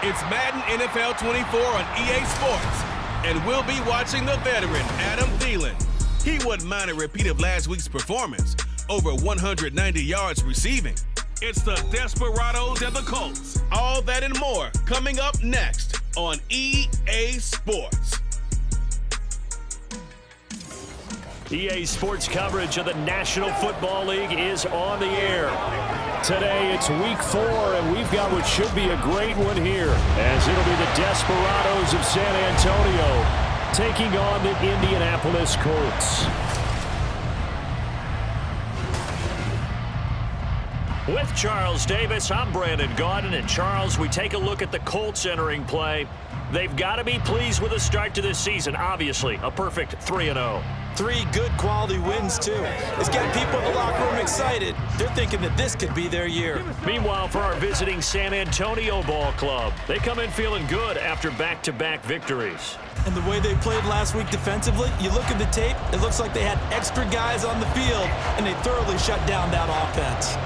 It's Madden NFL 24 on EA Sports, and we'll be watching the veteran Adam Thielen. He wouldn't mind a repeat of last week's performance, over 190 yards receiving. It's the Desperados and the Colts. All that and more coming up next on EA Sports. EA Sports coverage of the National Football League is on the air. Today it's week 4, and we've got what should be a great one here, as it'll be the Desperados of San Antonio taking on the Indianapolis Colts. With Charles Davis, I'm Brandon Gaudin, and Charles, we take a look at the Colts entering play. They've got to be pleased with the start to this season. Obviously, a perfect 3-0. 3 good quality wins, too. It's getting people in the locker room excited. They're thinking that this could be their year. Meanwhile, for our visiting San Antonio ball club, they come in feeling good after back-to-back victories. And the way they played last week defensively, you look at the tape, it looks like they had extra guys on the field, and they thoroughly shut down that offense.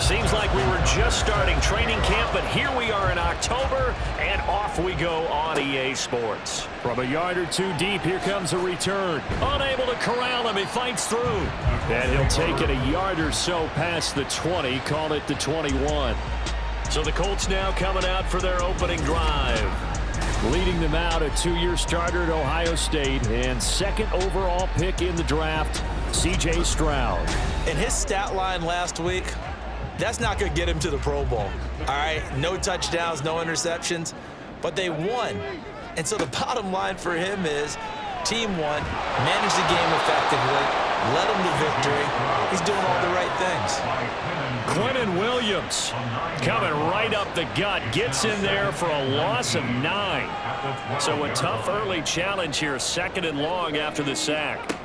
Seems like we were just starting training camp, but here we are in October, and off we go on EA Sports. From a yard or 2 deep, here comes a return. Unable to corral him, he fights through. And he'll take it a yard or so past the 20, call it the 21. So the Colts now coming out for their opening drive. Leading them out, a 2-year starter at Ohio State, and second overall pick in the draft, C.J. Stroud. And his stat line last week, that's not going to get him to the Pro Bowl. All right, no touchdowns, no interceptions, but they won. And so the bottom line for him is team won, managed the game effectively, led them to victory. He's doing all the right things. Quentin Williams coming right up the gut, gets in there for a loss of 9. So a tough early challenge here, 2nd and long after the sack.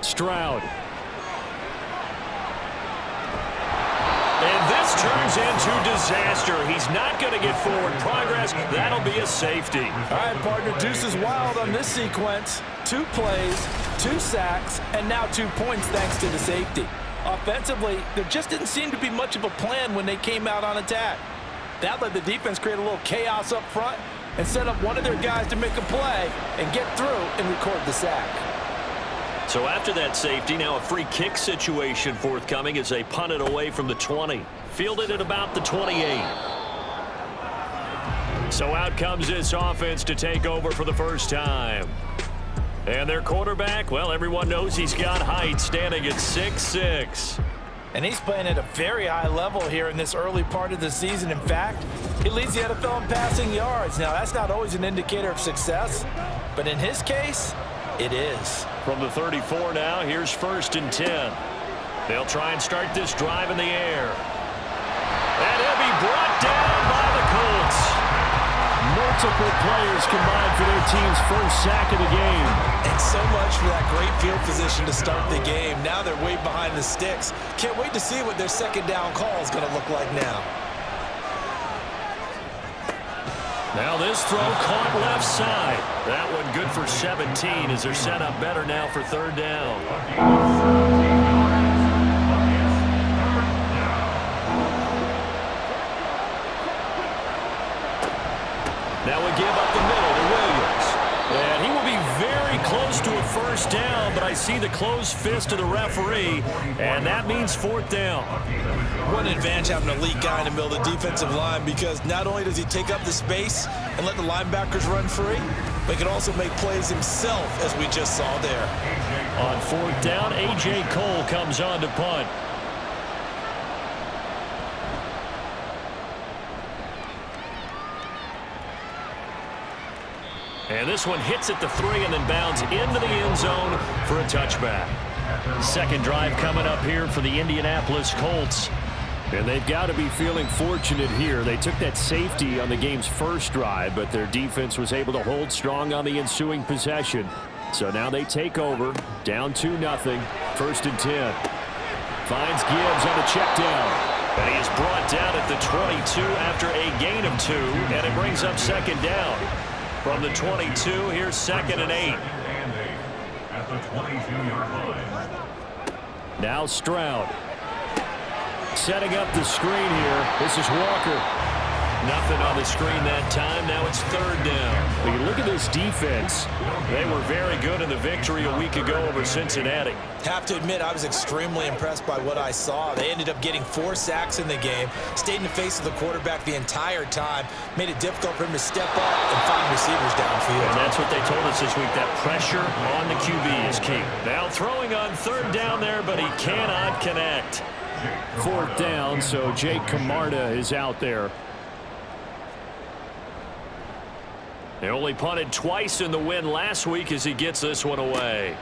Stroud. And this turns into disaster. He's not going to get forward progress. That'll be a safety. All right, partner, deuce is wild on this sequence. 2 plays, 2 sacks, and now 2 points thanks to the safety. Offensively, there just didn't seem to be much of a plan when they came out on attack. That let the defense create a little chaos up front and set up one of their guys to make a play and get through and record the sack. So after that safety, now a free kick situation forthcoming as they punt it away from the 20. Fielded at about the 28. So out comes this offense to take over for the first time. And their quarterback, well, everyone knows he's got height, standing at 6'6". And he's playing at a very high level here in this early part of the season. In fact, he leads the NFL in passing yards. Now, that's not always an indicator of success, but in his case, it is. From the 34 now, here's 1st and 10. They'll try and start this drive in the air. And he'll be brought down by the Colts. Multiple players combined for their team's first sack of the game. And so much for that great field position to start the game. Now they're way behind the sticks. Can't wait to see what their 2nd down call is going to look like now. Now this throw caught left side. That one good for 17 as they're set up better now for 3rd down. Now we give up the middle to Williams. And he will be very close to a 1st down, but I see the closed fist of the referee, and that means 4th down. What an advantage having an elite guy in the middle of the defensive line, because not only does he take up the space and let the linebackers run free, but he can also make plays himself, as we just saw there. On 4th down, A.J. Cole comes on to punt. And this one hits at the 3 and then bounds into the end zone for a touchback. 2nd drive coming up here for the Indianapolis Colts. And they've got to be feeling fortunate here. They took that safety on the game's first drive, but their defense was able to hold strong on the ensuing possession. So now they take over, down 2-0, 1st and 10. Finds Gibbs on the check down. And he is brought down at the 22 after a gain of 2, and it brings up 2nd down. From the 22, here's 2nd and 8. At the 22-yard line. Now Stroud. Setting up the screen here. This is Walker. Nothing on the screen that time. Now it's third down. But you look at this defense. They were very good in the victory a week ago over Cincinnati. Have to admit, I was extremely impressed by what I saw. They ended up getting 4 sacks in the game, stayed in the face of the quarterback the entire time, made it difficult for him to step up and find receivers downfield. And that's what they told us this week, that pressure on the QB is key. Now throwing on third down there, but he cannot connect. Fourth down, so Jake Camarda is out there. They only punted twice in the win last week as he gets this one away.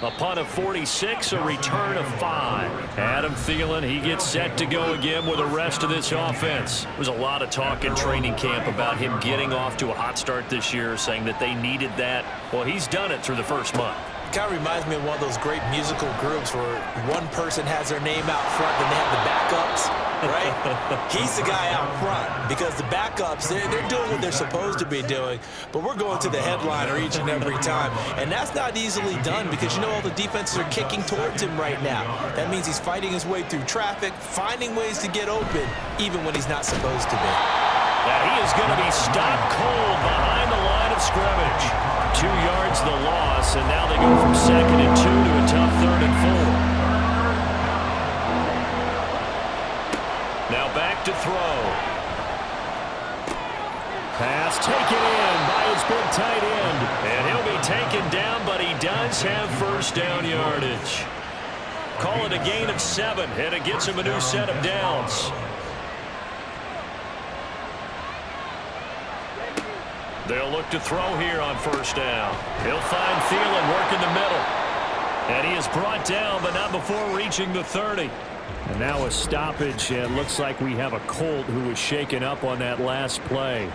A punt of 46, a return of 5. Adam Thielen, he gets set to go again with the rest of this offense. There was a lot of talk in training camp about him getting off to a hot start this year, saying that they needed that. Well, he's done it through the first month. It kind of reminds me of one of those great musical groups where one person has their name out front, then they have the backups, right? He's the guy out front because the backups, they're doing what they're supposed to be doing, but we're going to the headliner each and every time, and that's not easily done because you know all the defenses are kicking towards him right now. That means he's fighting his way through traffic, finding ways to get open, even when he's not supposed to be. Now he is going to be stopped cold behind the line of scrimmage. 2 yards the loss, and now they go from 2nd and 2 to a tough 3rd and 4. Now back to throw. Pass taken in by his big tight end. And he'll be taken down, but he does have first down yardage. Call it a gain of 7, and it gets him a new set of downs. They'll look to throw here on first down. He'll find Thielen working the middle. And he is brought down, but not before reaching the 30. And now a stoppage, and looks like we have a Colt who was shaken up on that last play.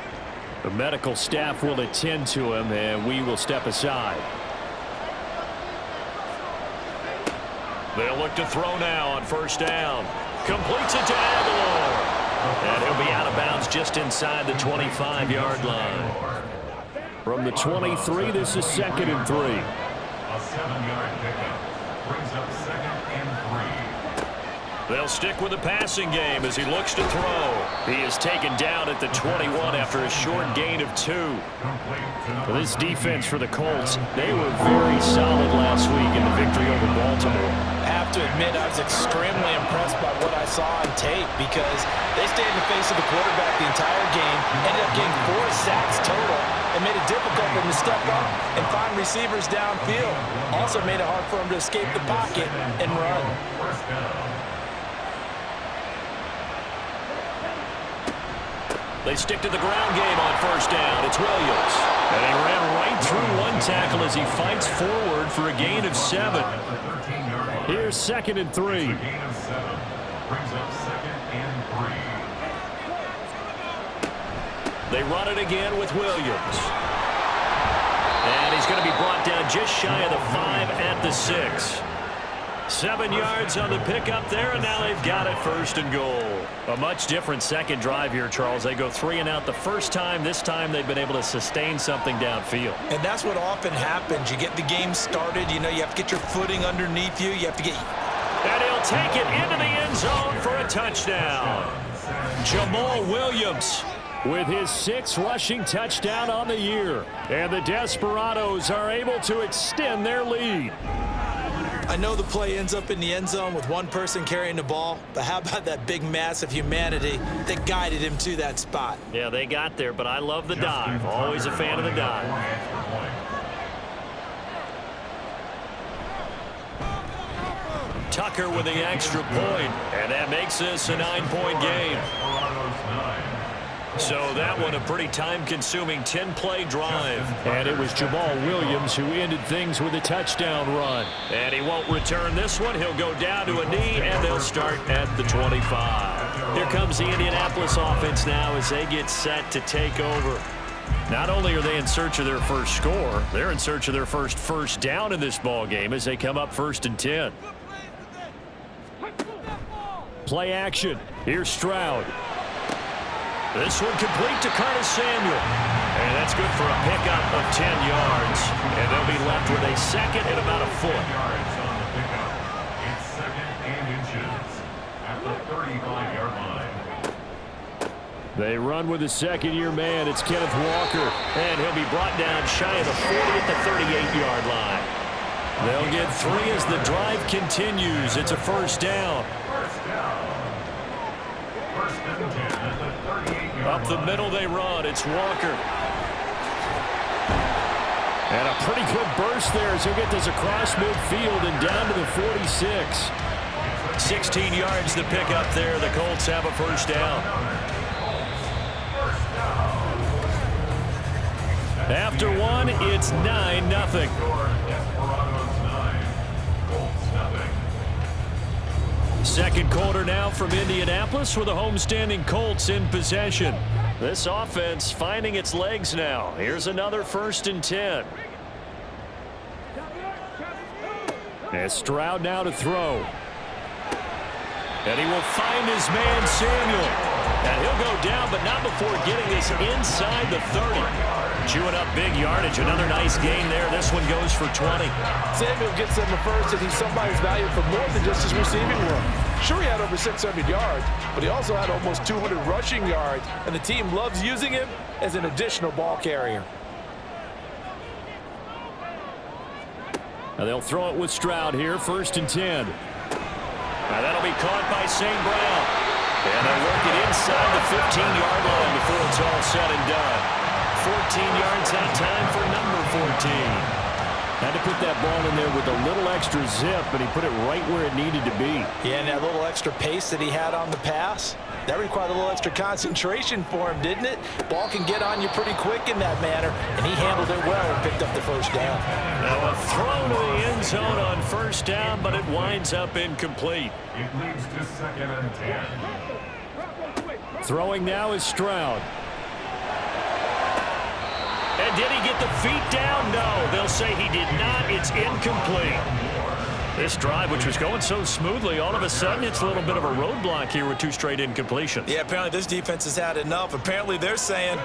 The medical staff will attend to him, and we will step aside. They'll look to throw now on first down. Completes it to Aguilar. And he'll be out of bounds just inside the 25-yard line. From the 23, this is 2nd and 3. A 7-yard pickup brings up 2nd and 3. They'll stick with the passing game as he looks to throw. He is taken down at the 21 after a short gain of 2. For this defense for the Colts, they were very solid last week in the victory over Baltimore. I have to admit, I was extremely impressed by what I saw on tape because they stayed in the face of the quarterback the entire game, ended up getting 4 sacks total, and made it difficult for him to step up and find receivers downfield. Also made it hard for him to escape the pocket and run. They stick to the ground game on first down. It's Williams. And he ran right through one tackle as he fights forward for a gain of 7. Here's 2nd and 3. Gain of 7 brings up 2nd and 3. They run it again with Williams. And he's going to be brought down just shy of the 5 at the 6. 7 yards on the pickup there, and now they've got it 1st and goal. A much different second drive here, Charles. They go 3 and out the first time. This time they've been able to sustain something downfield. And that's what often happens. You get the game started. You know, you have to get your footing underneath you. You have to get... And he'll take it into the end zone for a touchdown. Jamal Williams with his 6th rushing touchdown on the year. And the Desperados are able to extend their lead. I know the play ends up in the end zone with one person carrying the ball, but how about that big mass of humanity that guided him to that spot? Yeah, they got there, but I love the dive. Always a fan of the dive. Tucker with the extra point, and that makes this a 9-point game. So that one a pretty time-consuming 10-play drive. And it was Jamal Williams who ended things with a touchdown run. And he won't return this one. He'll go down to a knee, and they'll start at the 25. Here comes the Indianapolis offense now as they get set to take over. Not only are they in search of their first score, they're in search of their first down in this ball game as they come up 1st and 10. Play action. Here's Stroud. This one complete to Curtis Samuel. And that's good for a pickup of 10 yards. And they'll be left with a 2nd and about a foot. the 35-yard line. They run with the second-year man. It's Kenneth Walker, and he'll be brought down shy of the 40 at the 38-yard line. They'll get 3 as the drive continues. It's a first down. First down. First and 10 at the 38-yard line. Up the middle they run. It's Walker. And a pretty good burst there as he'll get this across midfield and down to the 46. 16 yards to pick up there. The Colts have a first down. After one, it's 9-0. Second quarter now from Indianapolis with the homestanding Colts in possession. This offense finding its legs now. Here's another first and 10. And Stroud now to throw. And he will find his man Samuel. And he'll go down, but not before getting this inside the 30. Chewing up big yardage. Another nice gain there. This one goes for 20. Samuel gets him the first, and he's somebody's value for more than just his receiving work. Sure, he had over 600 yards, but he also had almost 200 rushing yards, and the team loves using him as an additional ball carrier. Now they'll throw it with Stroud here, first and 10. Now that'll be caught by St. Brown. And they'll work it inside the 15-yard line before it's all said and done. 14 yards that time for number 14. Had to put that ball in there with a little extra zip, but he put it right where it needed to be. Yeah, and that little extra pace that he had on the pass, that required a little extra concentration for him, didn't it? Ball can get on you pretty quick in that manner, and he handled it well and picked up the first down. Now a throw to the end zone on first down, but it winds up incomplete. It leads to second and 10. Throwing now is Stroud. And did he get the feet down? No, they'll say he did not. It's incomplete. This drive, which was going so smoothly, all of a sudden it's a little bit of a roadblock here with 2 straight incompletions. Yeah, apparently this defense has had enough. Apparently they're saying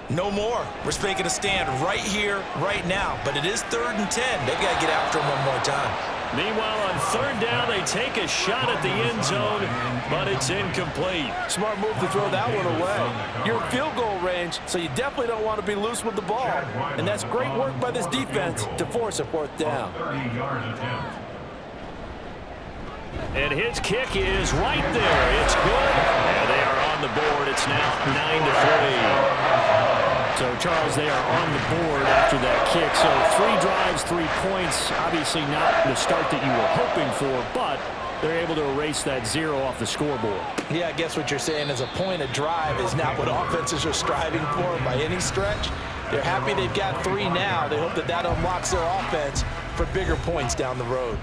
no more. We're making a stand right here, right now. But it is 3rd and 10. They've got to get after him one more time. Meanwhile, on 3rd down, they take a shot at the end zone, but it's incomplete. Smart move to throw that one away. You're in field goal range, so you definitely don't want to be loose with the ball. And that's great work by this defense to force a 4th down. 30-yard attempt. And his kick is right there. It's good. And they are on the board. It's now 9-3. So, Charles, they are on the board after that kick. So 3 drives, 3 points. Obviously not the start that you were hoping for, but they're able to erase that 0 off the scoreboard. Yeah, I guess what you're saying is a point of drive is not what offenses are striving for by any stretch. They're happy they've got 3 now. They hope that that unlocks their offense for bigger points down the road.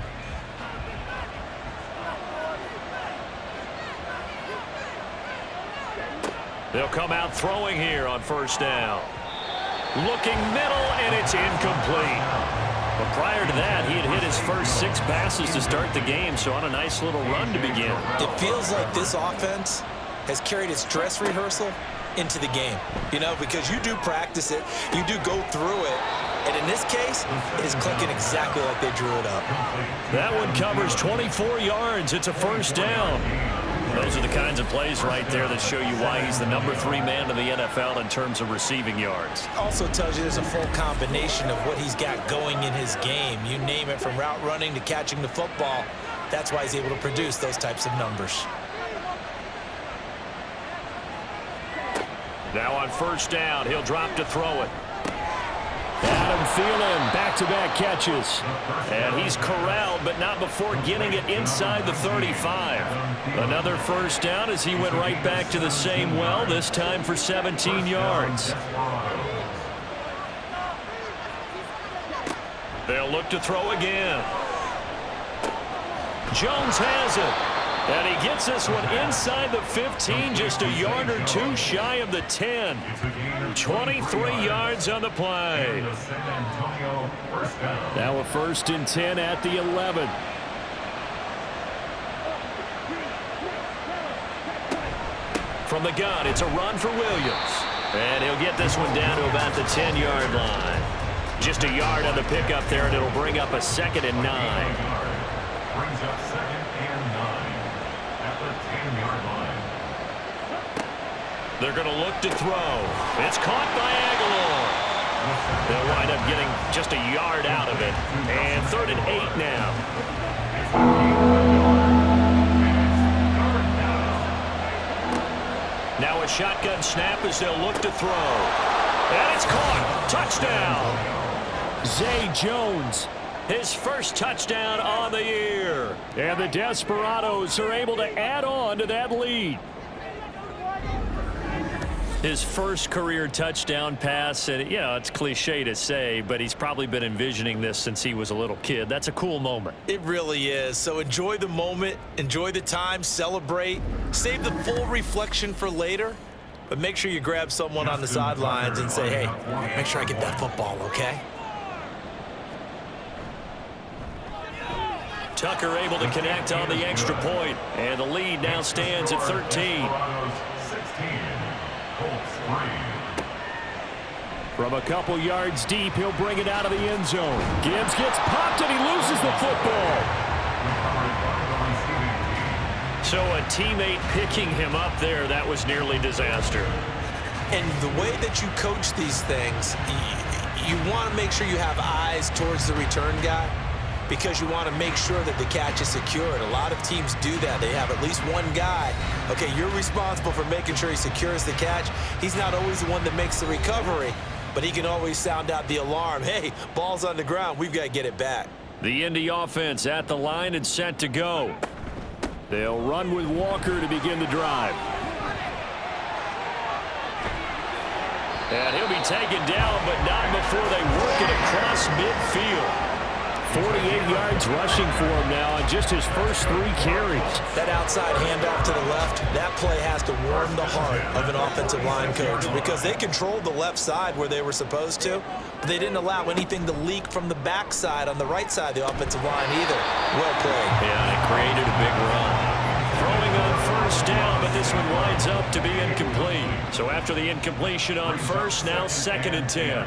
They'll come out throwing here on first down. Looking middle, and it's incomplete. But prior to that, he had hit his first 6 passes to start the game, so on a nice little run to begin. It feels like this offense has carried its dress rehearsal into the game. You know, because you do practice it, you do go through it, and in this case, it is clicking exactly like they drew it up. That one covers 24 yards. It's a first down. Those are the kinds of plays right there that show you why he's the number 3 man in the NFL in terms of receiving yards. Also tells you there's a full combination of what he's got going in his game. You name it, from route running to catching the football. That's why he's able to produce those types of numbers. Now on first down, he'll drop to throw it. Adam Thielen, back-to-back catches. And he's corralled, but not before getting it inside the 35. Another first down as he went right back to the same well, this time for 17 yards. They'll look to throw again. Jones has it. And he gets this one inside the 15, just a yard or 2 shy of the 10. 23 yards on the play. Now a first and 10 at the 11. From the gun, it's a run for Williams. And he'll get this one down to about the 10-yard line. Just a yard on the pickup there, and it'll bring up a 2nd and 9. Brings up 2nd and 9. At the 10-yard line. They're going to look to throw. It's caught by Aguilar. They'll wind up getting just a yard out of it. And 3rd and 8 now. Now a shotgun snap as they'll look to throw. And it's caught. Touchdown. Zay Jones, his first touchdown on the year. And the Desperados are able to add on to that lead. His first career touchdown pass, and it's cliche to say, but he's probably been envisioning this since he was a little kid. That's a cool moment. It really is. So enjoy the moment, enjoy the time, celebrate, save the full reflection for later, but make sure you grab someone on the sidelines and say, hey, make sure I get that football, okay? Tucker able to connect on the extra point, and the lead now stands at 13. From a couple yards deep, he'll bring it out of the end zone. Gibbs gets popped and he loses the football. So a teammate picking him up there, that was nearly disaster. And the way that you coach these things, you want to make sure you have eyes towards the return guy, because you want to make sure that the catch is secured. A lot of teams do that. They have at least one guy. Okay, you're responsible for making sure he secures the catch. He's not always the one that makes the recovery, but he can always sound out the alarm. Hey, ball's on the ground. We've got to get it back. The Indy offense at the line and set to go. They'll run with Walker to begin the drive. And he'll be taken down, but not before they work it across midfield. 48 yards rushing for him now on just his first 3 carries. That outside handoff to the left, that play has to warm the heart of an offensive line coach, because they controlled the left side where they were supposed to, but they didn't allow anything to leak from the backside on the right side of the offensive line either. Well played. Yeah, it created a big run. Throwing on first down, but this one winds up to be incomplete. So after the incompletion on first, now 2nd and 10.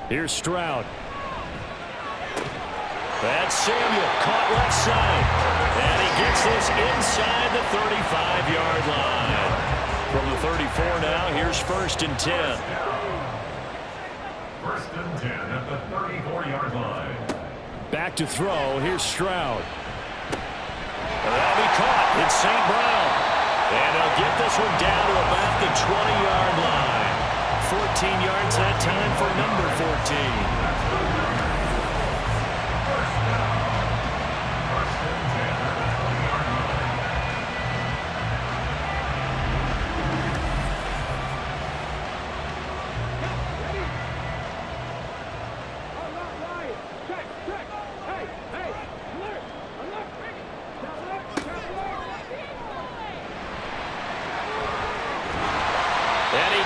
Here's Stroud. That's Samuel, caught left side. And he gets this inside the 35-yard line. From the 34 now, here's 1st and 10. 1st and 10 at the 34-yard line. Back to throw, here's Stroud. That'll be caught, it's St. Brown. And they'll get this one down to about the 20-yard line. 14 yards that time for number 14.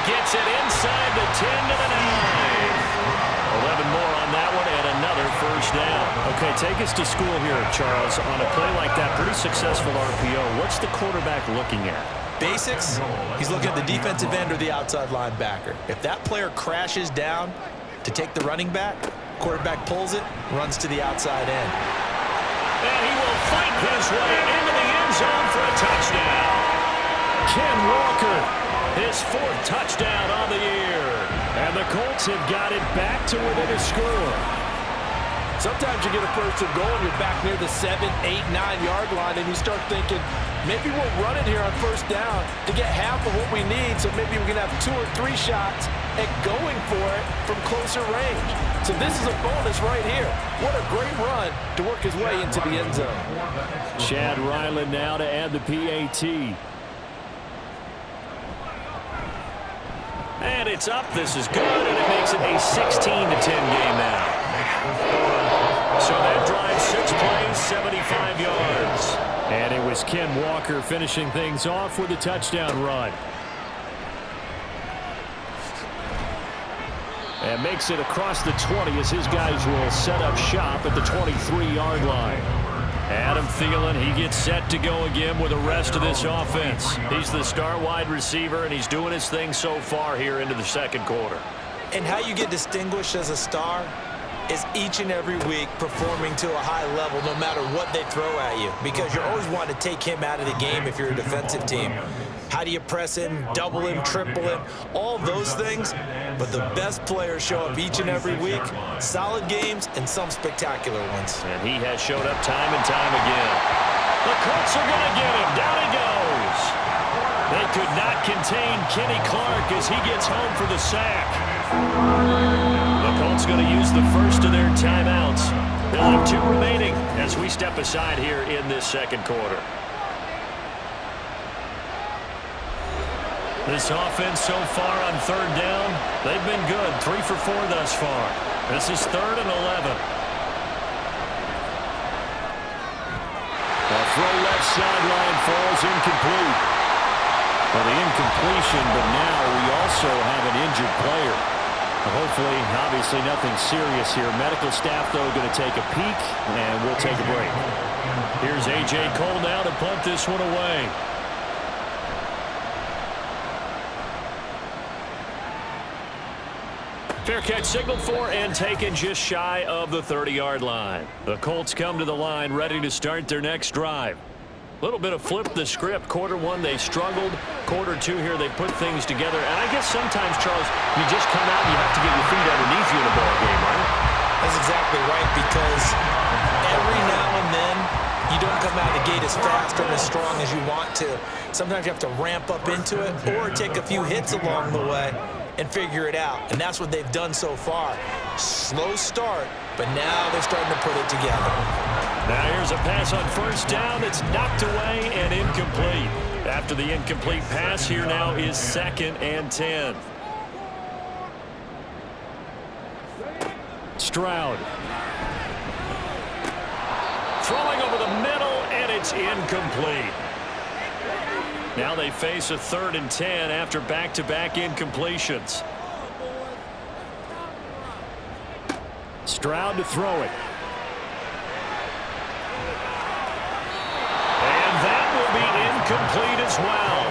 Gets it inside the 10 to the 9. 11 more on that one and another first down. Okay, take us to school here, Charles. On a play like that, pretty successful RPO. What's the quarterback looking at? Basics, he's looking at the defensive end or the outside linebacker. If that player crashes down to take the running back, quarterback pulls it, runs to the outside end. And he will fight his way into the end zone for a touchdown. Ken Walker, his 4th touchdown on the year. And the Colts have got it back to within a score. Sometimes you get a 1st and goal and you're back near the 7, 8, 9-yard line, and you start thinking, maybe we'll run it here on 1st down to get half of what we need, so maybe we can have 2 or 3 shots at going for it from closer range. So this is a bonus right here. What a great run to work his way into the end zone. Chad Ryland now to add the PAT. And it's up. This is good, and it makes it a 16-10 game now. So that drive, 6 plays, 75 yards. And it was Ken Walker finishing things off with a touchdown run. And makes it across the 20 as his guys will set up shop at the 23-yard line. Adam Thielen, he gets set to go again with the rest of this offense. He's the star wide receiver, and he's doing his thing so far here into the 2nd quarter. And how you get distinguished as a star is each and every week performing to a high level no matter what they throw at you, because you're always wanting to take him out of the game if you're a defensive team. How do you press him, double him, triple him, all those things? But the best players show up each and every week, solid games and some spectacular ones. And he has showed up time and time again. The Colts are going to get him. Down he goes. They could not contain Kenny Clark as he gets home for the sack. The Colts going to use the first of their timeouts. They'll have 2 remaining as we step aside here in this second quarter. This offense so far on third down, they've been good. 3 for 4 thus far. This is 3rd and 11. The throw left sideline falls incomplete. Well, the incompletion, but now we also have an injured player. Hopefully, obviously nothing serious here. Medical staff, though, going to take a peek, and we'll take a break. Here's A.J. Cole now to punt this one away. Fair catch signaled for and taken just shy of the 30-yard line. The Colts come to the line ready to start their next drive. A little bit of flip the script. Quarter 1, they struggled. Quarter 2 here, they put things together. And I guess sometimes, Charles, you just come out and you have to get your feet underneath you in a ball game, right? That's exactly right, because every now and then you don't come out of the gate as fast or as strong as you want to. Sometimes you have to ramp up into it or take a few hits along the way and figure it out. And that's what they've done so far. Slow start, but now they're starting to put it together. Now here's a pass on first down. It's knocked away and incomplete. After the incomplete pass, here now is 2nd and 10. Stroud. Throwing over the middle, and it's incomplete. Now they face a 3rd and 10 after back-to-back incompletions. Stroud to throw it. And that will be incomplete as well.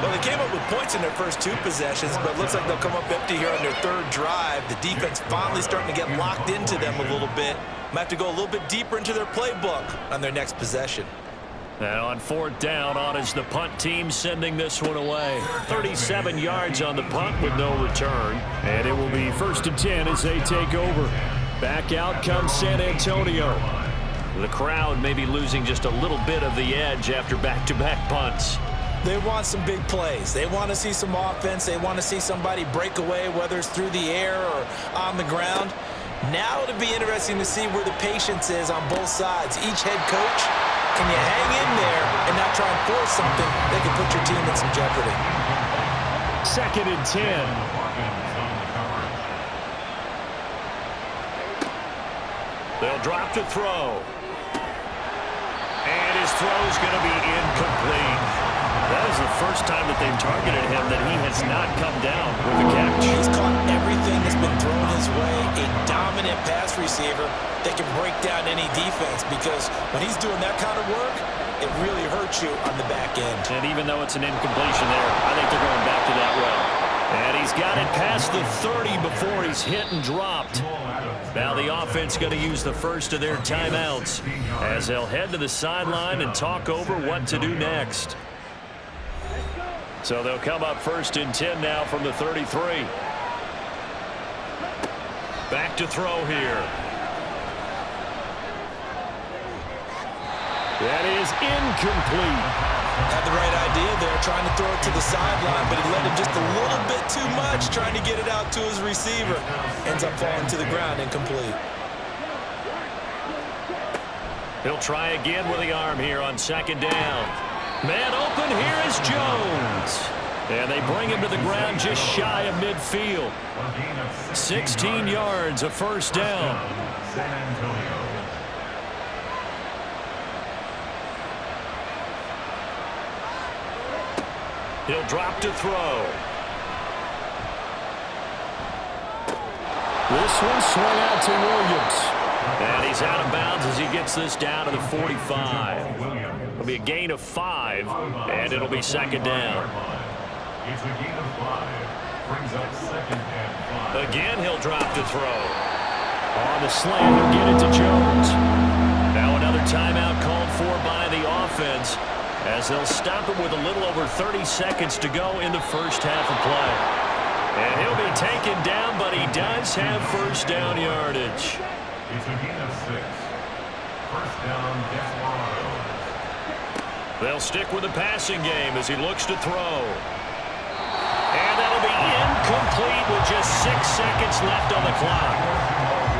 Well, they came up with points in their first 2 possessions, but it looks like they'll come up empty here on their 3rd drive. The defense finally starting to get locked into them a little bit. Might have to go a little bit deeper into their playbook on their next possession. And on 4th down, on is the punt team sending this one away. 37 yards on the punt with no return. And it will be 1st and 10 as they take over. Back out comes San Antonio. The crowd may be losing just a little bit of the edge after back-to-back punts. They want some big plays. They want to see some offense. They want to see somebody break away, whether it's through the air or on the ground. Now it'll be interesting to see where the patience is on both sides. Each head coach, can you hang in there and not try and force something that can put your team in some jeopardy? 2nd and 10. They'll drop to throw. And his throw is going to be incomplete. That is the first time that they've targeted him that he has not come down with a catch. He's caught everything that's been thrown his way. A dominant pass receiver that can break down any defense, because when he's doing that kind of work, it really hurts you on the back end. And even though it's an incompletion there, I think they're going back to that well. And he's got it past the 30 before he's hit and dropped. Now the offense going to use the first of their timeouts as they'll head to the sideline and talk over what to do next. So they'll come up 1st and 10 now from the 33. Back to throw here. That is incomplete. Had the right idea there, trying to throw it to the sideline, but he let him just a little bit too much, trying to get it out to his receiver. Ends up falling to the ground, incomplete. He'll try again with the arm here on 2nd down. Man open, here is Jones. And they bring him to the ground just shy of midfield. 16 yards, a 1st down. San Antonio. He'll drop to throw. This one swung out to Williams. And he's out of bounds as he gets this down to the 45. It'll be a gain of 5, and it'll be 2nd down. It's a gain of 5. Brings up 2nd and 5. Again, he'll drop to throw. On the slant, he'll get it to Jones. Now another timeout called for by the offense as they'll stop it with a little over 30 seconds to go in the first half of play. And he'll be taken down, but he does have first down yardage. It's a gain of 6. First down, Desperados. They'll stick with the passing game as he looks to throw. And that'll be incomplete with just 6 seconds left on the clock.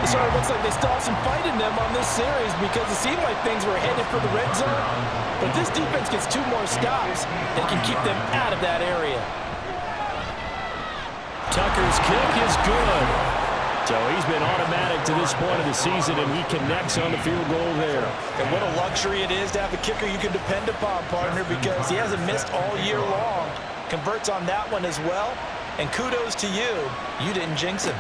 It sort of looks like they still have some fight in them on this series because it seemed like things were headed for the red zone. But this defense gets 2 more stops and can keep them out of that area. Tucker's kick is good. So he's been automatic to this point of the season, and he connects on the field goal there. And what a luxury it is to have a kicker you can depend upon, partner, because he hasn't missed all year long. Converts on that one as well. And kudos to you. You didn't jinx him.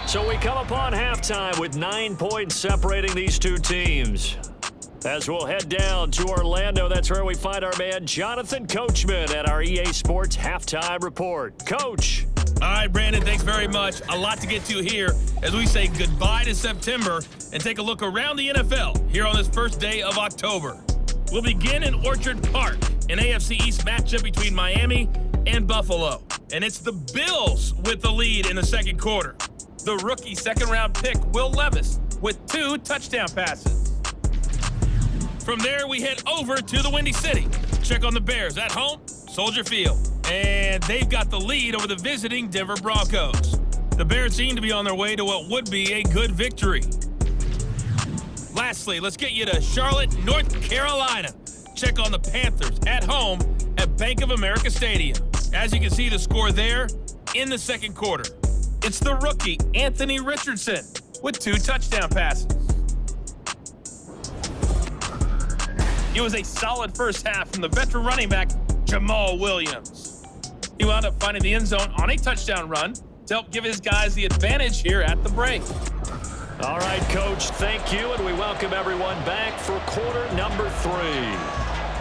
So we come upon halftime with 9 points separating these two teams. As we'll head down to Orlando, that's where we find our man Jonathan Coachman at our EA Sports Halftime Report. Coach. All right, Brandon, thanks very much. A lot to get to here as we say goodbye to September and take a look around the NFL here on this first day of October. We'll begin in Orchard Park, an AFC East matchup between Miami and Buffalo. And it's the Bills with the lead in the second quarter. The rookie second-round pick, Will Levis, with 2 touchdown passes. From there, we head over to the Windy City. Check on the Bears at home, Soldier Field. And they've got the lead over the visiting Denver Broncos. The Bears seem to be on their way to what would be a good victory. Lastly, let's get you to Charlotte, North Carolina. Check on the Panthers at home at Bank of America Stadium. As you can see the score there in the second quarter. It's the rookie, Anthony Richardson, with 2 touchdown passes. It was a solid first half from the veteran running back, Jamal Williams. He wound up finding the end zone on a touchdown run to help give his guys the advantage here at the break. All right, Coach, thank you, and we welcome everyone back for quarter number 3.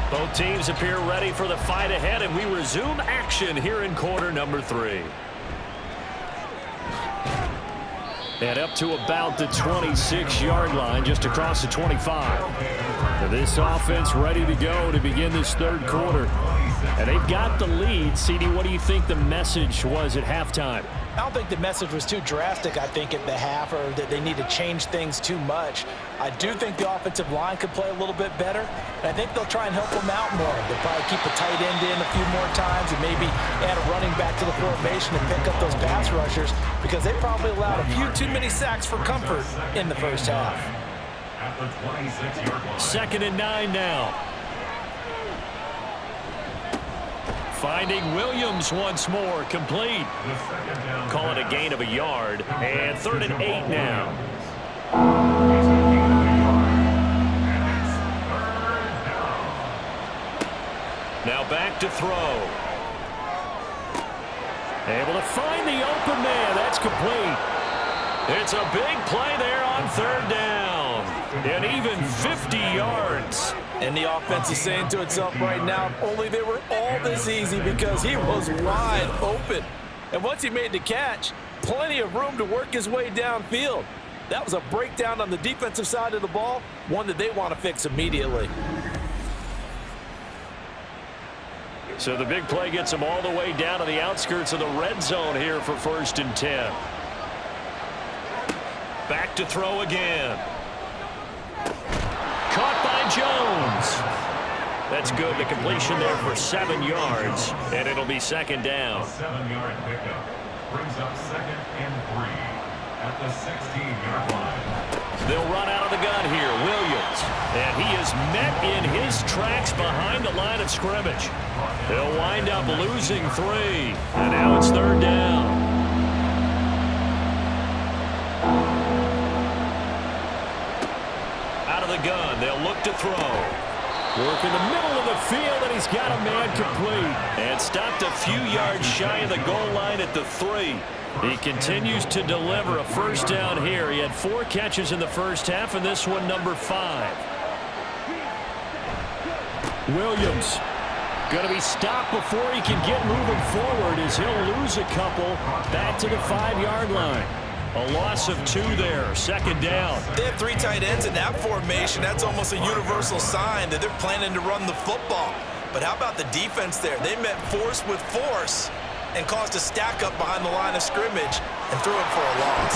Both teams appear ready for the fight ahead, and we resume action here in quarter number 3. And up to about the 26-yard line, just across the 25. This offense ready to go to begin this third quarter. And they've got the lead. CD, what do you think the message was at halftime? I don't think the message was too drastic, I think, at the half, or that they need to change things too much. I do think the offensive line could play a little bit better, and I think they'll try and help them out more. They'll probably keep a tight end in a few more times and maybe add a running back to the formation and pick up those pass rushers because they probably allowed a few too many sacks for comfort in the first half. At the 26-yard line. 2nd and 9 now. Finding Williams once more, complete. Call it a gain of a yard. And 3rd and 8 now. Now back to throw. Able to find the open man. That's complete. It's a big play there on 3rd down. And even 50 yards. And the offense is saying to itself right now, if only they were all this easy because he was wide open. And once he made the catch, plenty of room to work his way downfield. That was a breakdown on the defensive side of the ball, one that they want to fix immediately. So the big play gets them all the way down to the outskirts of the red zone here for 1st and 10. Back to throw again. Caught by Jones. That's good. The completion there for 7 yards, and it'll be 2nd down. 7-yard pickup brings up 2nd and 3 at the 16-yard line. They'll run out of the gun here. Williams, and he is met in his tracks behind the line of scrimmage. They'll wind up losing 3, and now it's 3rd down. Out of the gun, they'll look to throw. Work in the middle of the field, and he's got a man complete. And stopped a few yards shy of the goal line at the 3. He continues to deliver a first down here. He had 4 catches in the first half, and this one number 5. Williams Going to be stopped before he can get moving forward as he'll lose a couple back to the 5-yard line. A loss of 2 there, 2nd down. They have 3 tight ends in that formation. That's almost a universal sign that they're planning to run the football. But how about the defense there? They met force with force and caused a stack up behind the line of scrimmage and threw it for a loss.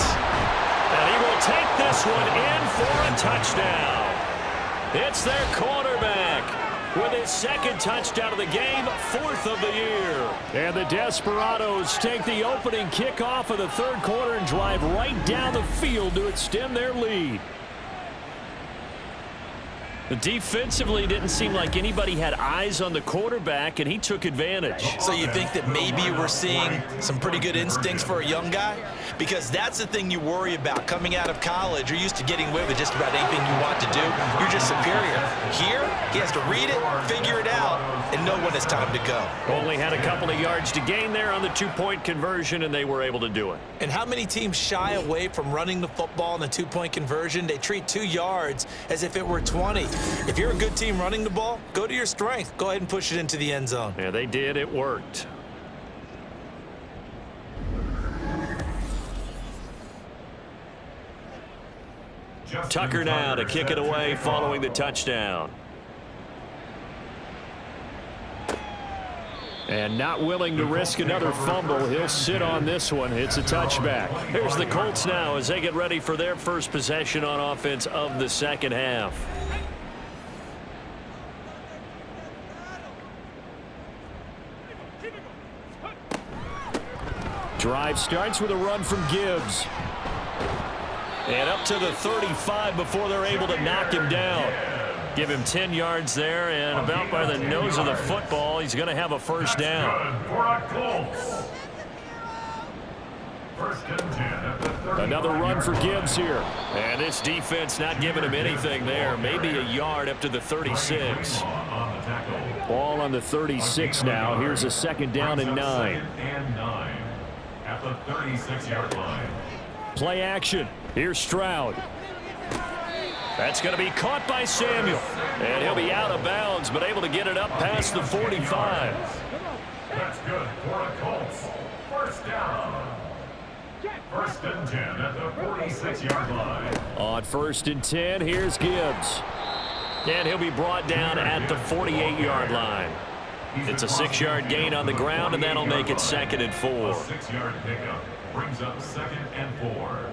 And he will take this one in for a touchdown. It's their quarterback with his 2nd touchdown of the game, 4th of the year. And the Desperados take the opening kickoff of the 3rd quarter and drive right down the field to extend their lead. Defensively, didn't seem like anybody had eyes on the quarterback, and he took advantage. So you think that maybe we're seeing some pretty good instincts for a young guy? Because that's the thing you worry about coming out of college. You're used to getting away with just about anything you want to do. You're just superior. Here, he has to read it, figure it out, and know when it's time to go. Only had a couple of yards to gain there on the 2-point conversion, and they were able to do it. And how many teams shy away from running the football in the 2-point conversion? They treat 2 yards as if it were 20. If you're a good team running the ball, go to your strength. Go ahead and push it into the end zone. Yeah, they did. It worked. Tucker now to kick it away following the touchdown. And not willing to risk another fumble. He'll sit on this one. It's a touchback. Here's the Colts now as they get ready for their first possession on offense of the 2nd half. Drive starts with a run from Gibbs. And up to the 35 before they're able to knock him down. Give him 10 yards there, and about by the nose of the football, he's going to have a 1st down. Another run for Gibbs here. And this defense not giving him anything there. Maybe a yard up to the 36. Ball on the 36 now. Here's a 2nd down and 9. At the 36-yard line. Play action. Here's Stroud. That's going to be caught by Samuel. And he'll be out of bounds, but able to get it up past the 45. That's good for the Colts. 1st down. 1st and 10 at the 46-yard line. On 1st and 10, here's Gibbs. And he'll be brought down at the 48-yard line. It's a 6-yard gain on the ground, and that'll make it 2nd and 4. A 6-yard pickup brings up 2nd and 4.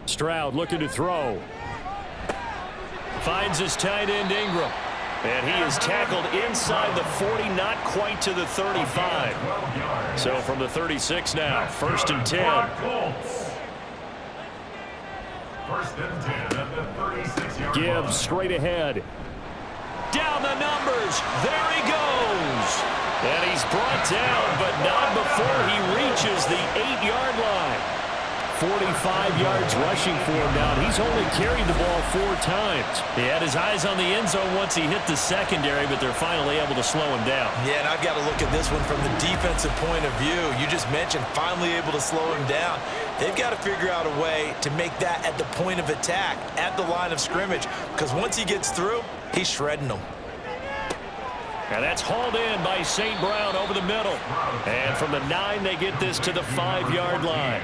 Stroud looking to throw. Finds his tight end Ingram. And he is tackled inside the 40, not quite to the 35. So from the 36 now, 1st and 10. 1st and 10 at the 36-yard line. Gibbs straight ahead. Down the numbers. There he goes. And he's brought down, but not before he reaches the 8-yard line. 45 yards rushing for him now. He's only carried the ball 4 times. He had his eyes on the end zone once he hit the secondary, but they're finally able to slow him down. Yeah, and I've got to look at this one from the defensive point of view. You just mentioned finally able to slow him down. They've got to figure out a way to make that at the point of attack, at the line of scrimmage, because once he gets through, he's shredding them. And that's hauled in by St. Brown over the middle. And from the 9, they get this to the 5-yard line.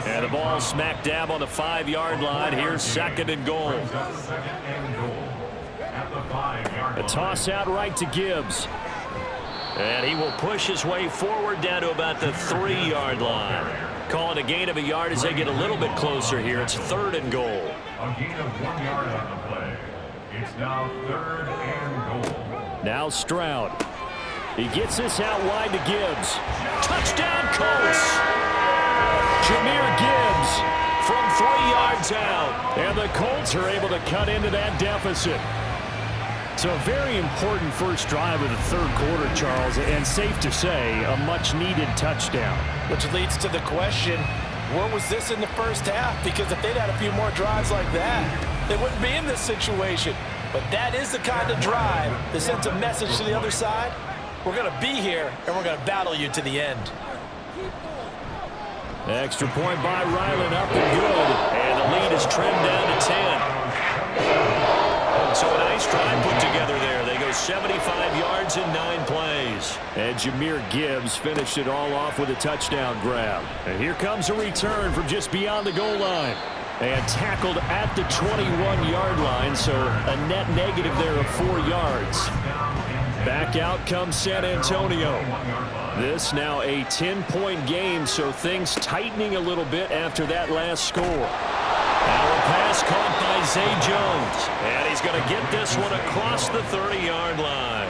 And the ball smack dab on the 5-yard line. Here's 2nd and goal. A toss out right to Gibbs. And he will push his way forward down to about the 3-yard line. Calling a gain of a yard as they get a little bit closer here. It's 3rd and goal. A gain of 1 yard on the play. It's now 3rd and goal. Now Stroud. He gets this out wide to Gibbs. Touchdown Colts! Jahmyr Gibbs from 3 yards out. And the Colts are able to cut into that deficit. So a very important first drive of the 3rd quarter, Charles, and safe to say, a much-needed touchdown. Which leads to the question, where was this in the first half? Because if they'd had a few more drives like that, they wouldn't be in this situation. But that is the kind of drive that sends a message to the other side. We're going to be here, and we're going to battle you to the end. Extra point by Ryland, up and good. And the lead is trimmed down to 10. So a nice Nice drive put together there. They go 75 yards in 9 plays. And Jahmyr Gibbs finished it all off with a touchdown grab. And here comes a return from just beyond the goal line. And tackled at the 21-yard line, so a net negative there of 4 yards. Back out comes San Antonio. This now a 10-point game, so things tightening a little bit after that last score. Now a pass caught by Zay Jones. And he's going to get this one across the 30-yard line.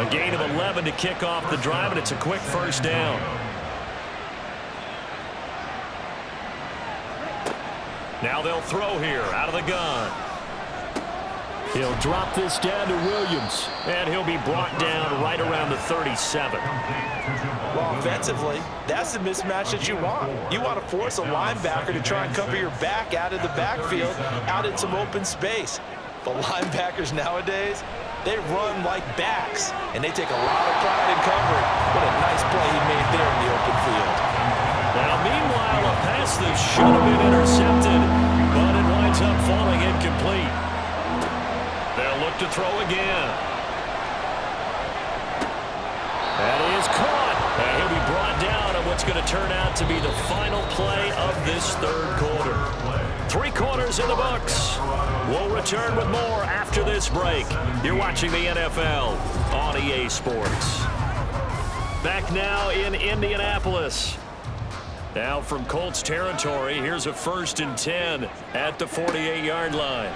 A gain of 11 to kick off the drive, and it's a quick first down. Now they'll throw here out of the gun. He'll drop this down to Williams. And he'll be brought down right around the 37. Well, offensively, that's the mismatch that you want. You want to force a linebacker to try and cover your back out of the backfield, out in some open space. The linebackers nowadays, they run like backs, and they take a lot of pride in covering. What a nice play he made there in the open field. Now, meanwhile, a pass that should have been intercepted, but it winds up falling incomplete. They'll look to throw again. That is caught. And he'll be brought down on what's going to turn out to be the final play of this third quarter. 3 quarters in the books. We'll return with more after this break. You're watching the NFL on EA Sports. Back now in Indianapolis. Now from Colts territory, here's a 1st and 10 at the 48-yard line.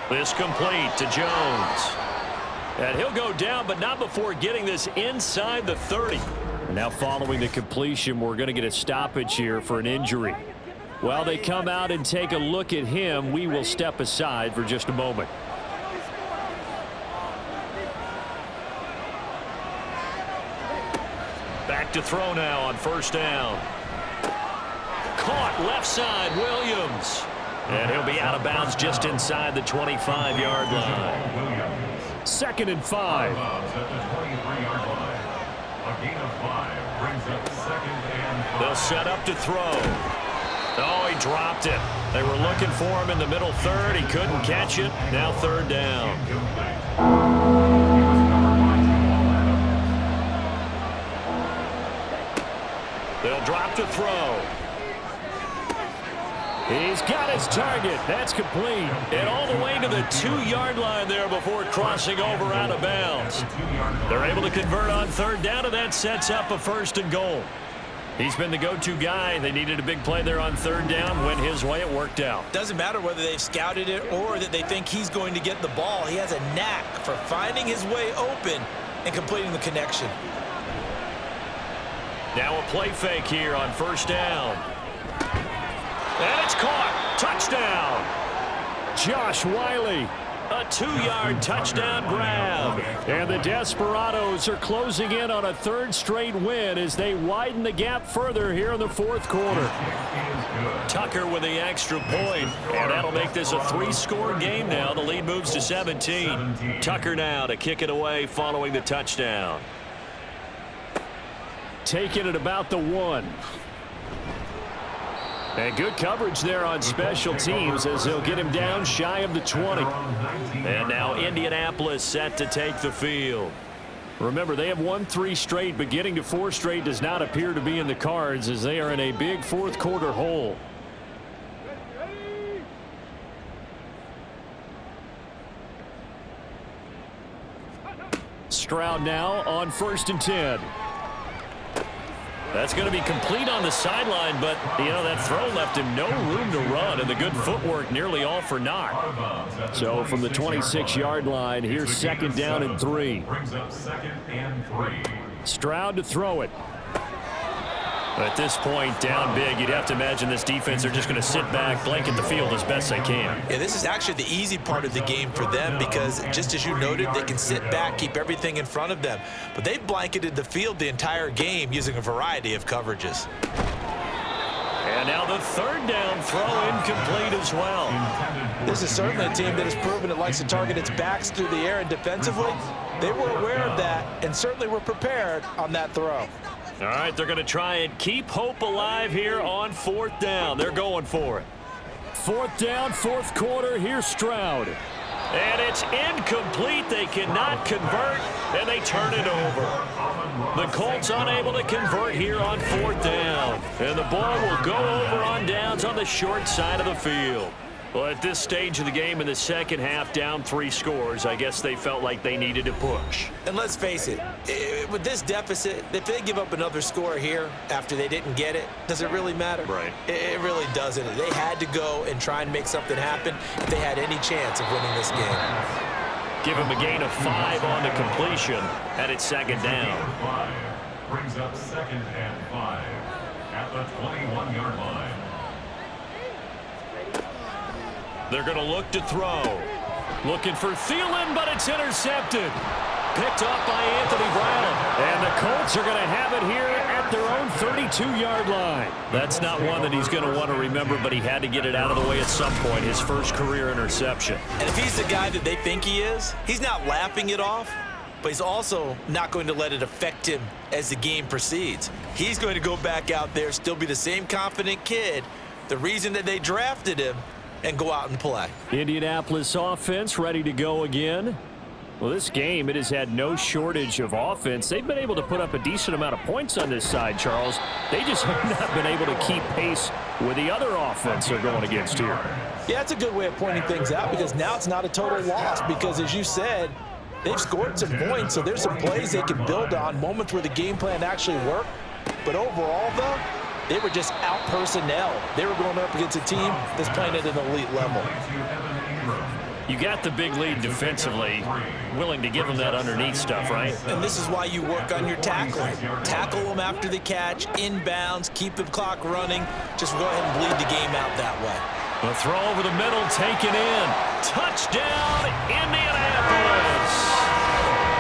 This complete to Jones. And he'll go down, but not before getting this inside the 30. Now following the completion, we're going to get a stoppage here for an injury. While they come out and take a look at him, we will step aside for just a moment. Back to throw now on 1st down. Caught left side, Williams. And he'll be out of bounds just inside the 25-yard line. 2nd and 5. They'll set up to throw. Oh, he dropped it. They were looking for him in the middle third. He couldn't catch it. Now 3rd down. They'll drop to throw. He's got his target. That's complete. And all the way to the 2-yard line there before crossing over out of bounds. They're able to convert on 3rd down, and that sets up a 1st and goal. He's been the go-to guy. They needed a big play there on 3rd down. Went his way. It worked out. Doesn't matter whether they've scouted it or that they think he's going to get the ball. He has a knack for finding his way open and completing the connection. Now a play fake here on 1st down. And it's caught. Touchdown. Josh Wiley. A 2-yard touchdown grab. And the Desperados are closing in on a 3rd straight win as they widen the gap further here in the 4th quarter. Tucker with the extra point, and that'll make this a 3-score game now. The lead moves to 17. Tucker now to kick it away following the touchdown. Taking it about the 1. And good coverage there on special teams as they'll get him down shy of the 20. And now Indianapolis set to take the field. Remember, they have won 3 straight, but getting to 4 straight does not appear to be in the cards as they are in a big 4th quarter hole. Stroud now on 1st and 10. That's going to be complete on the sideline, but, you know, that throw left him no room to run, and the good footwork nearly all for naught. So from the 26-yard line, here's 2nd down and 3. Stroud to throw it. At this point, down big, you'd have to imagine this defense are just going to sit back, blanket the field as best they can. Yeah, this is actually the easy part of the game for them because, just as you noted, they can sit back, keep everything in front of them. But they've blanketed the field the entire game using a variety of coverages. And now the 3rd down throw incomplete as well. This is certainly a team that has proven it likes to target its backs through the air, and defensively, they were aware of that and certainly were prepared on that throw. All right, they're going to try and keep hope alive here on 4th down. They're going for it. 4th down, 4th quarter. Here's Stroud. And it's incomplete. They cannot convert, and they turn it over. The Colts unable to convert here on 4th down. And the ball will go over on downs on the short side of the field. Well, at this stage of the game in the second half, down 3 scores, I guess they felt like they needed to push. And let's face it, with this deficit, if they give up another score here after they didn't get it, does it really matter? Right. It really doesn't. They had to go and try and make something happen if they had any chance of winning this game. Give him a gain of 5 on the completion, and it's 2nd down. 5 brings up 2nd and 5 at the 21-yard line. They're going to look to throw. Looking for Thielen, but it's intercepted. Picked off by Anthony Brown. And the Colts are going to have it here at their own 32-yard line. That's not one that he's going to want to remember, but he had to get it out of the way at some point. His first career interception. And if he's the guy that they think he is, he's not laughing it off, but he's also not going to let it affect him as the game proceeds. He's going to go back out there, still be the same confident kid, the reason that they drafted him, and go out and play. Indianapolis offense ready to go again. Well, this game, it has had no shortage of offense. They've been able to put up a decent amount of points on this side, Charles. They just have not been able to keep pace with the other offense they're going against here. Yeah, that's a good way of pointing things out, because now it's not a total loss, because as you said, they've scored some points, so there's some plays they can build on, moments where the game plan actually worked. But overall, though, they were just out-personnel. They were going up against a team that's playing at an elite level. You got the big lead defensively, willing to give them that underneath stuff, right? And this is why you work on your tackling. Tackle them after the catch, inbounds, keep the clock running. Just go ahead and bleed the game out that way. The throw over the middle, taken in. Touchdown, Indianapolis!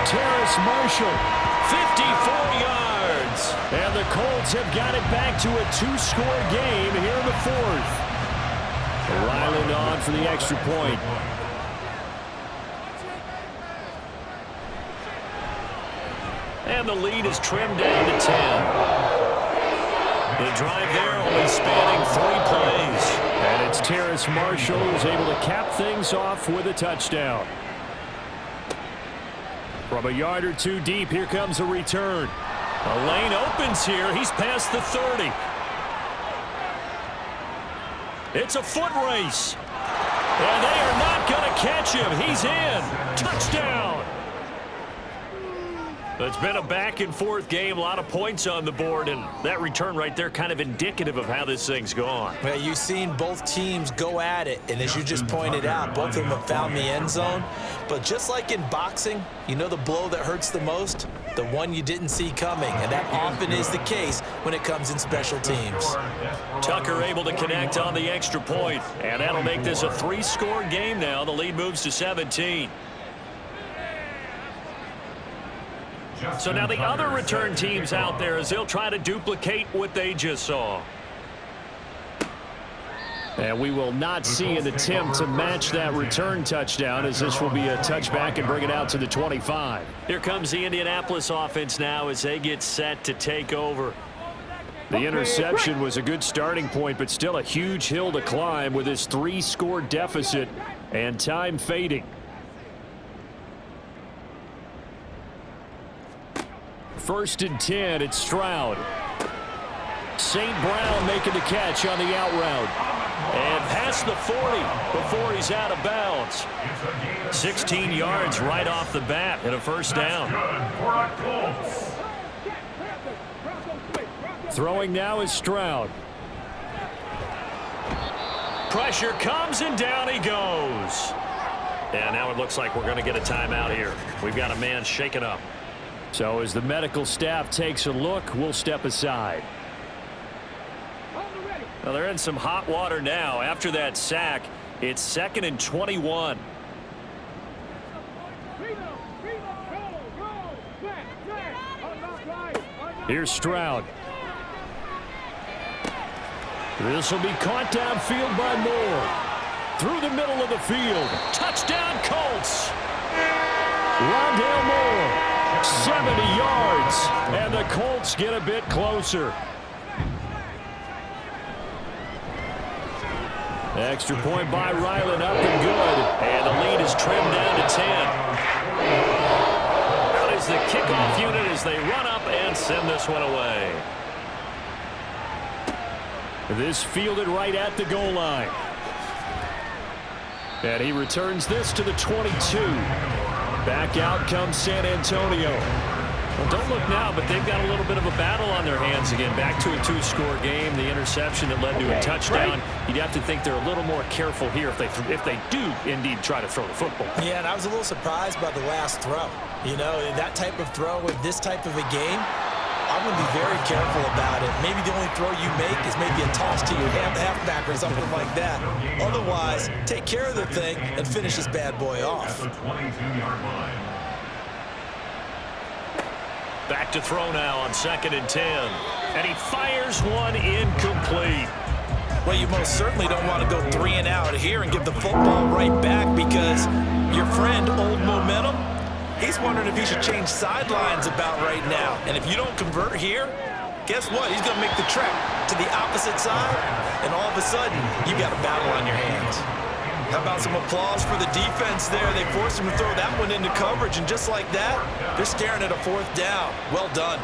Terrace Marshall, 54 yards. and the Colts have got it back to a 2-score game here in the 4th. Ryland on for the extra point. And the lead is trimmed down to 10. The drive there only spanning 3 plays. And it's Terrace Marshall who's able to cap things off with a touchdown. From a yard or 2 deep, here comes a return. A lane opens here. He's past the 30. It's a foot race. And they are not going to catch him. He's in. Touchdown. It's been a back-and-forth game, a lot of points on the board, and that return right there kind of indicative of how this thing's gone. Well, you've seen both teams go at it, and as you just pointed out, both of them have found the end zone. But just like in boxing, you know the blow that hurts the most? The one you didn't see coming, and that often is the case when it comes in special teams. Tucker able to connect on the extra point, and that'll make this a 3-score game now. The lead moves to 17. So now the other return teams out there as they'll try to duplicate what they just saw. And we will not see an attempt to match that return touchdown, as this will be a touchback and bring it out to the 25. Here comes the Indianapolis offense now as they get set to take over. The interception was a good starting point, but still a huge hill to climb with this 3-score deficit and time fading. First and 10, it's Stroud. St. Brown making the catch on the out route. And past the 40 before he's out of bounds. 16 yards right off the bat and a first down. Throwing now is Stroud. Pressure comes and down he goes. And now it looks like we're going to get a timeout here. We've got a man shaken up. So as the medical staff takes a look, we'll step aside. Well, they're in some hot water now. After that sack, it's 2nd and 21. Here's Stroud. This will be caught downfield by Moore. Through the middle of the field. Touchdown, Colts. Rondale Moore. 70 yards, and the Colts get a bit closer. Extra point by Ryland, up and good. And the lead is trimmed down to 10. Out is the kickoff unit as they run up and send this one away. This fielded right at the goal line. And he returns this to the 22. Back out comes San Antonio. Well, don't look now, but they've got a little bit of a battle on their hands again. Back to a 2-score game. The interception that led to a touchdown. You'd have to think they're a little more careful here if they do indeed try to throw the football. Yeah, and I was a little surprised by the last throw. You know, that type of throw with this type of a game, I'm going to be very careful about it. Maybe the only throw you make is maybe a toss to your halfback or something like that. Otherwise, take care of the thing and finish this bad boy off. Back to throw now on 2nd and 10. And he fires one incomplete. Well, you most certainly don't want to go 3 and out here and give the football right back, because your friend, Old Momentum, he's wondering if he should change sidelines about right now. And if you don't convert here, guess what? He's going to make the trek to the opposite side, and all of a sudden, you've got a battle on your hands. How about some applause for the defense there? They forced him to throw that one into coverage, and just like that, they're staring at a 4th down. Well done.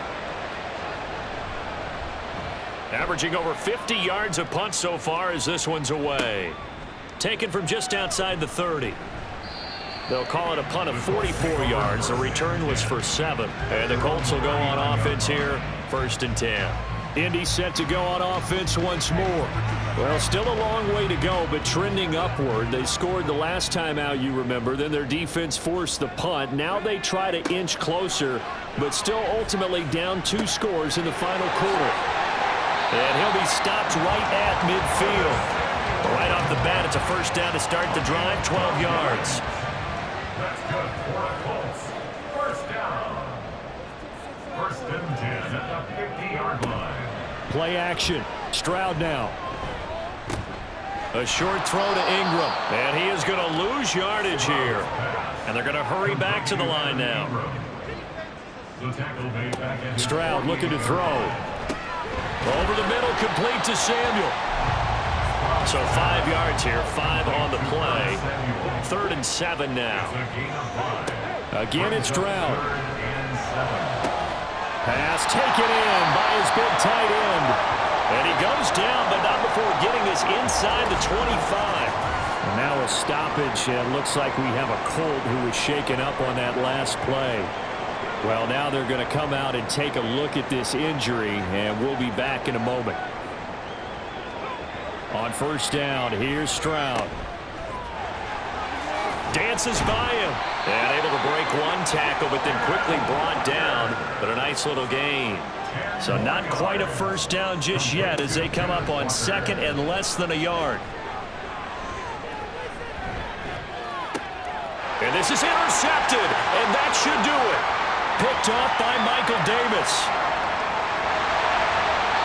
Averaging over 50 yards a punt so far as this one's away. Taken from just outside the 30. They'll call it a punt of 44 yards. The return was for 7. And the Colts will go on offense here, 1st and 10. Indy set to go on offense once more. Well, still a long way to go, but trending upward. They scored the last time out, you remember. Then their defense forced the punt. Now they try to inch closer, but still ultimately down 2 scores in the final quarter. And he'll be stopped right at midfield. Right off the bat, it's a 1st down to start the drive, 12 yards. That's good for the Colts. 1st down. 1st and 10 at the 50-yard line. Play action. Stroud now. A short throw to Ingram. And he is going to lose yardage here. And they're going to hurry back to the line now. Stroud looking to throw. Over the middle, complete to Samuel. So 5 yards here, 5 on the play. 3rd and 7 now. Again, it's Stroud. Pass taken in by his big tight end. And he goes down, but not before getting us inside the 25. And now a stoppage, and it looks like we have a Colt who was shaken up on that last play. Well, now they're going to come out and take a look at this injury, and we'll be back in a moment. On 1st down, here's Stroud. Dances by him. And able to break one tackle, but then quickly brought down. But a nice little gain. So not quite a 1st down just yet as they come up on 2nd and less than a yard. And this is intercepted, and that should do it. Picked off by Michael Davis.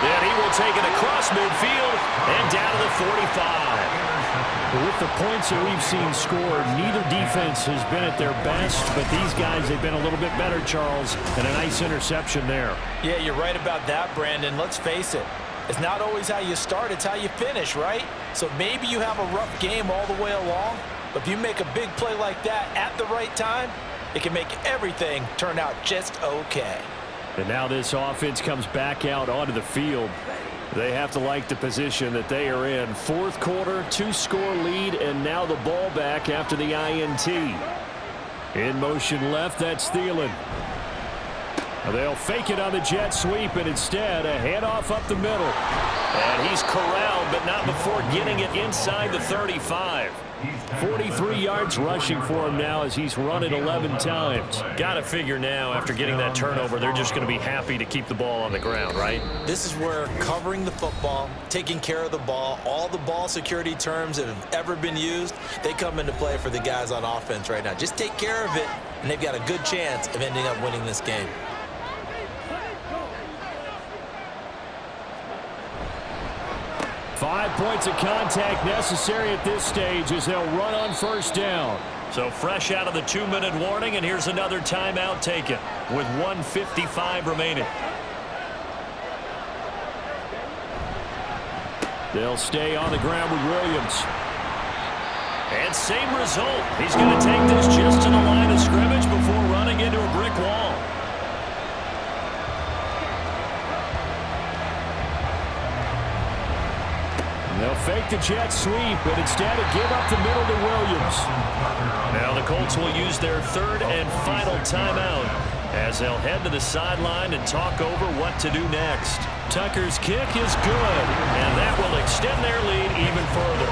Then he will take it across midfield and down to the 45. With the points that we've seen scored, neither defense has been at their best, but these guys, they've been a little bit better, Charles, and a nice interception there. Yeah, you're right about that, Brandon. Let's face it. It's not always how you start, it's how you finish, right? So maybe you have a rough game all the way along, but if you make a big play like that at the right time, it can make everything turn out just okay. And now this offense comes back out onto the field. They have to like the position that they are in. 4th quarter, 2-score lead, and now the ball back after the INT. In motion left, that's Thielen. They'll fake it on the jet sweep, and instead a handoff up the middle. And he's corralled, but not before getting it inside the 35. 43 yards rushing for him now as he's run it 11 times. Got to figure now, after getting that turnover, they're just going to be happy to keep the ball on the ground, right? This is where covering the football, taking care of the ball, all the ball security terms that have ever been used, they come into play for the guys on offense right now. Just take care of it, and they've got a good chance of ending up winning this game. Five points of contact necessary at this stage as they'll run on 1st down. So fresh out of the 2-minute warning, and here's another timeout taken with 1:55 remaining. They'll stay on the ground with Williams. And same result. He's going to take this just to the line of scrimmage before running into a brick wall. They'll fake the jet sweep, but instead give up the middle to Williams. Now the Colts will use their third and final timeout as they'll head to the sideline and talk over what to do next. Tucker's kick is good, and that will extend their lead even further.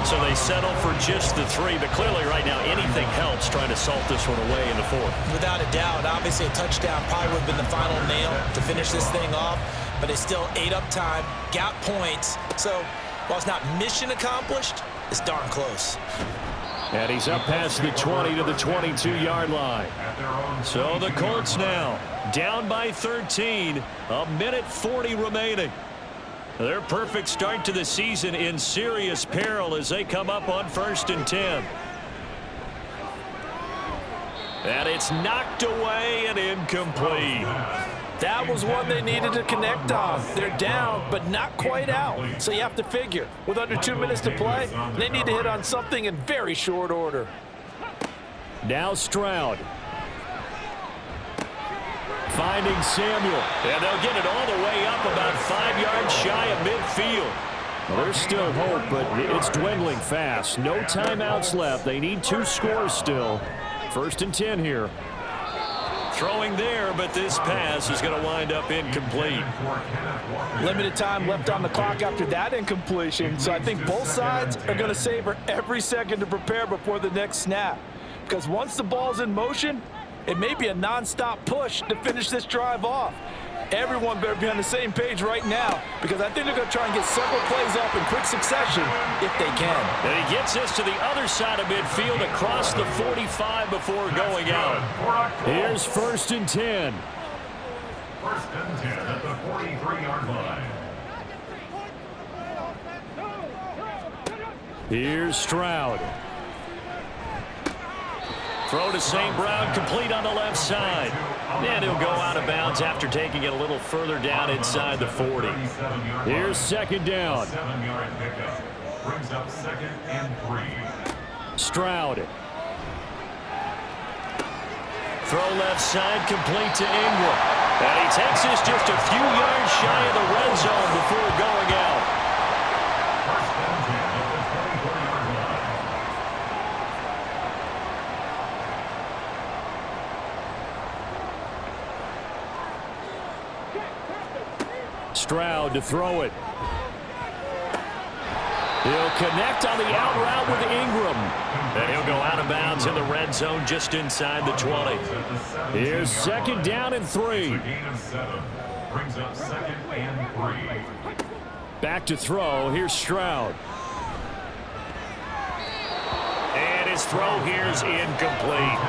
So they settle for just the 3, but clearly right now anything helps trying to salt this one away in the 4th. Without a doubt, obviously a touchdown probably would have been the final nail to finish this thing off, but they still ate up time, got points. So while it's not mission accomplished, it's darn close. And he's up past the 20 to the 22-yard line. So the Colts now down by 13, a minute 40 remaining. Their perfect start to the season in serious peril as they come up on 1st and 10. And it's knocked away and incomplete. That was one they needed to connect on. They're down, but not quite out. So you have to figure, with under 2 minutes to play, they need to hit on something in very short order. Now Stroud. Finding Samuel. And they'll get it all the way up about 5 yards shy of midfield. Well, there's still hope, but it's dwindling fast. No timeouts left. They need 2 scores still. 1st and 10 here. Throwing there, but this pass is going to wind up incomplete. Limited time left on the clock after that incompletion, so I think both sides are going to savor every second to prepare before the next snap. Because once the ball's in motion, it may be a non-stop push to finish this drive off. Everyone better be on the same page right now, because I think they're going to try and get several plays off in quick succession if they can. And he gets this to the other side of midfield across the 45 before going out. Here's 1st and 10. 1st and 10 at the 43-yard line. Here's Stroud. Throw to St. Brown, complete on the left side. And he'll go out of bounds after taking it a little further down inside the 40. Here's 2nd down. 7-yard pickup. Brings up 2nd and 3. Stroud. Throw left side, complete to Ingram. And he takes this just a few yards shy of the red zone before going out. 1st and 10 at the 24-yard line. Stroud to throw it. He'll connect on the out route with Ingram. And he'll go out of bounds in the red zone just inside the 20. Here's 2nd down and 3. Gain of 7. Brings up 2nd and 3. Back to throw. Here's Stroud. And his throw here's incomplete.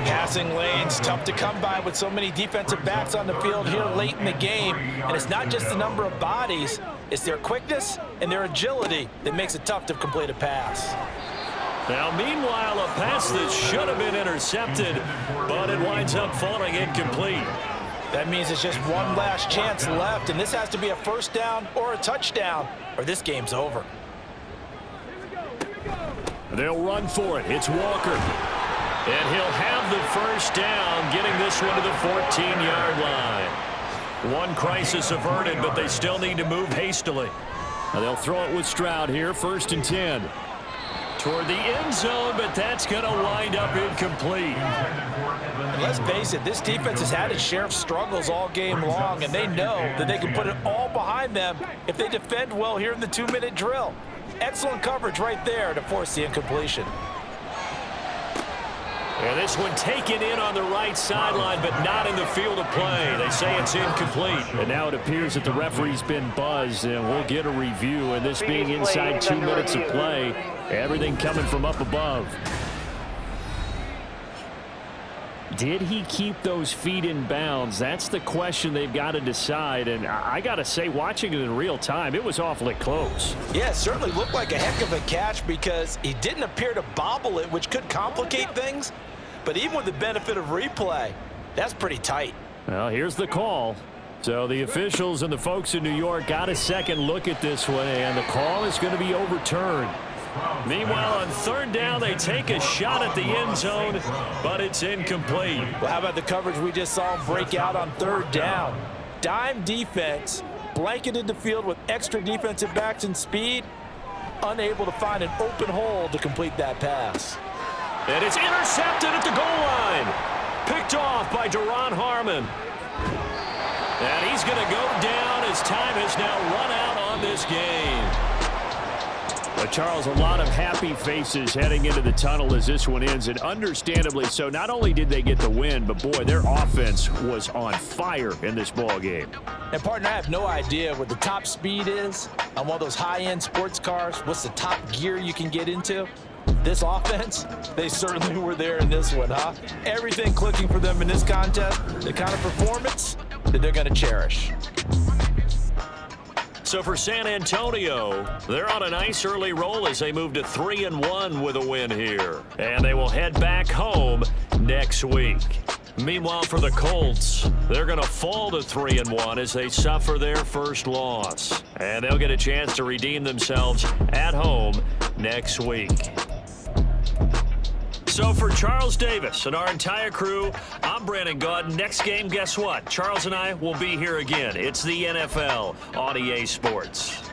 Passing lanes, tough to come by with so many defensive backs on the field here late in the game. And it's not just the number of bodies, it's their quickness and their agility that makes it tough to complete a pass. Now, meanwhile, a pass that should have been intercepted, but it winds up falling incomplete. That means it's just one last chance left, and this has to be a 1st down or a touchdown, or this game's over. They'll run for it. It's Walker. And he'll have the 1st down, getting this one to the 14-yard line. One crisis averted, but they still need to move hastily. Now they'll throw it with Stroud here, 1st and 10. Toward the end zone, but that's going to wind up incomplete. And let's face it, this defense has had its share of struggles all game long, and they know that they can put it all behind them if they defend well here in the 2-minute drill. Excellent coverage right there to force the incompletion. And this one taken in on the right sideline, but not in the field of play. They say it's incomplete. And now it appears that the referee's been buzzed, and we'll get a review. And this being inside 2 minutes of play, everything coming from up above. Did he keep those feet in bounds? That's the question they've got to decide. And I got to say, watching it in real time, it was awfully close. Yeah, it certainly looked like a heck of a catch because he didn't appear to bobble it, which could complicate things. But even with the benefit of replay, that's pretty tight. Well, here's the call. So the officials and the folks in New York got a second look at this one, and the call is going to be overturned. Meanwhile, on third down, they take a shot at the end zone, but it's incomplete. Well, how about the coverage we just saw break out on third down? Dime defense, blanketed the field with extra defensive backs and speed, unable to find an open hole to complete that pass. And it's intercepted at the goal line. Picked off by Duron Harmon. And he's going to go down as time has now run out on this game. But Charles, a lot of happy faces heading into the tunnel as this one ends, and understandably so. Not only did they get the win, but boy, their offense was on fire in this ball game. And partner, I have no idea what the top speed is on one of those high-end sports cars. What's the top gear you can get into? This offense, they certainly were there in this one, huh? Everything clicking for them in this contest, the kind of performance that they're going to cherish. So for San Antonio, they're on a nice early roll as they move to 3-1 with a win here. And they will head back home next week. Meanwhile, for the Colts, they're going to fall to 3-1 as they suffer their first loss. And they'll get a chance to redeem themselves at home next week. So for Charles Davis and our entire crew, I'm Brandon Gaudin. Next game, guess what? Charles and I will be here again. It's the NFL on EA Sports.